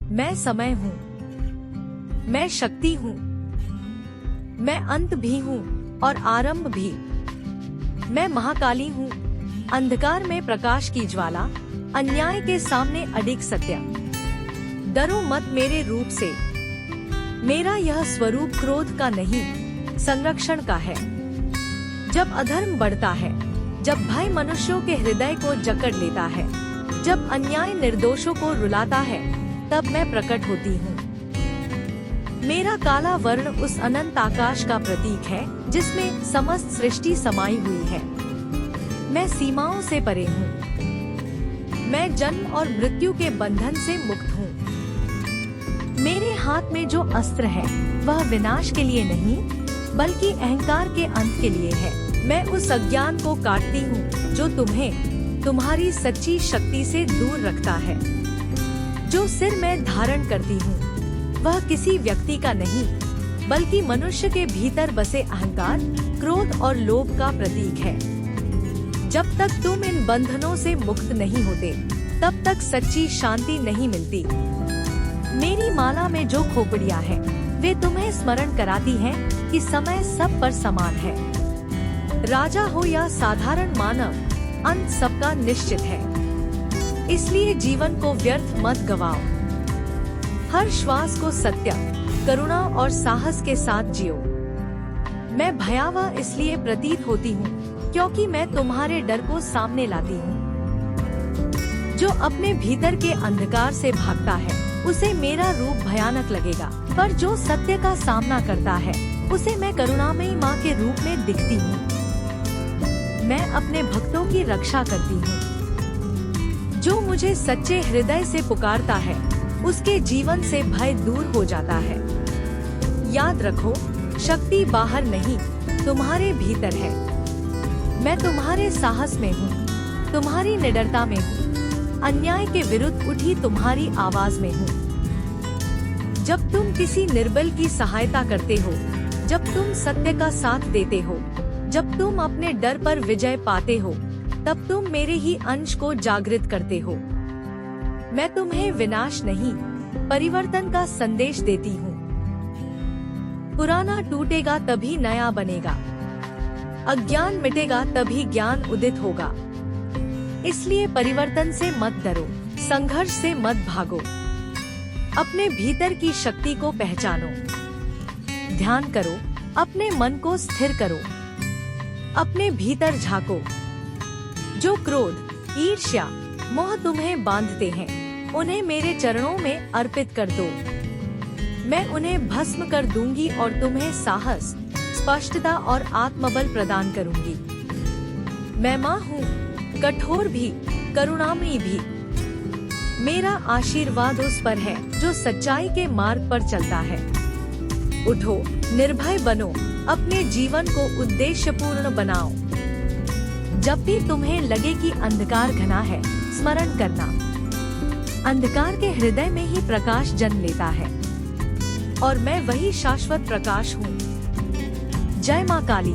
मैं समय हूँ, मैं शक्ति हूँ, मैं अंत भी हूँ और आरंभ भी। मैं महाकाली हूँ, अंधकार में प्रकाश की ज्वाला, अन्याय के सामने अडिग सत्य। डरो मत मेरे रूप से, मेरा यह स्वरूप क्रोध का नहीं, संरक्षण का है। जब अधर्म बढ़ता है, जब भय मनुष्यों के हृदय को जकड़ लेता है, जब अन्याय निर्दोषों को रुलाता है, तब मैं प्रकट होती हूँ। मेरा काला वर्ण उस अनंत आकाश का प्रतीक है जिसमें समस्त सृष्टि समाई हुई है। मैं सीमाओं से परे हूँ, मैं जन्म और मृत्यु के बंधन से मुक्त हूँ। मेरे हाथ में जो अस्त्र है वह विनाश के लिए नहीं बल्कि अहंकार के अंत के लिए है। मैं उस अज्ञान को काटती हूँ जो तुम्हें तुम्हारी सच्ची शक्ति से दूर रखता है। जो सिर मैं धारण करती हूँ वह किसी व्यक्ति का नहीं बल्कि मनुष्य के भीतर बसे अहंकार, क्रोध और लोभ का प्रतीक है। जब तक तुम इन बंधनों से मुक्त नहीं होते, तब तक सच्ची शांति नहीं मिलती। मेरी माला में जो खोपड़ियाँ हैं, वे तुम्हें स्मरण कराती हैं कि समय सब पर समान है। राजा हो या साधारण मानव, अंत सबका निश्चित है। इसलिए जीवन को व्यर्थ मत गवाओ। हर श्वास को सत्य, करुणा और साहस के साथ जियो। मैं भयावह इसलिए प्रतीत होती हूँ क्योंकि मैं तुम्हारे डर को सामने लाती हूँ। जो अपने भीतर के अंधकार से भागता है उसे मेरा रूप भयानक लगेगा, पर जो सत्य का सामना करता है उसे मैं करुणामयी माँ के रूप में दिखती हूँ। मैं अपने भक्तों की रक्षा करती हूँ। जो मुझे सच्चे हृदय से पुकारता है उसके जीवन से भय दूर हो जाता है। याद रखो, शक्ति बाहर नहीं, तुम्हारे भीतर है। मैं तुम्हारे साहस में हूँ, तुम्हारी निडरता में हूँ, अन्याय के विरुद्ध उठी तुम्हारी आवाज में हूँ। जब तुम किसी निर्बल की सहायता करते हो, जब तुम सत्य का साथ देते हो, जब तुम अपने डर पर विजय पाते हो, तब तुम मेरे ही अंश को जागृत करते हो। मैं तुम्हें विनाश नहीं, परिवर्तन का संदेश देती हूँ। पुराना टूटेगा तभी नया बनेगा, अज्ञान मिटेगा तभी ज्ञान उदित होगा। इसलिए परिवर्तन से मत डरो, संघर्ष से मत भागो। अपने भीतर की शक्ति को पहचानो, ध्यान करो, अपने मन को स्थिर करो, अपने भीतर झांको। जो क्रोध, ईर्ष्या, मोह तुम्हें बांधते हैं, उन्हें मेरे चरणों में अर्पित कर दो। मैं उन्हें भस्म कर दूंगी और तुम्हें साहस, स्पष्टता और आत्मबल प्रदान करूंगी। मैं माँ हूँ, कठोर भी, करुणामयी भी। मेरा आशीर्वाद उस पर है जो सच्चाई के मार्ग पर चलता है। उठो, निर्भय बनो, अपने जीवन को उद्देश्यपूर्ण बनाओ। जब भी तुम्हें लगे कि अंधकार घना है, स्मरण करना, अंधकार के हृदय में ही प्रकाश जन्म लेता है और मैं वही शाश्वत प्रकाश हूँ। जय माँ काली।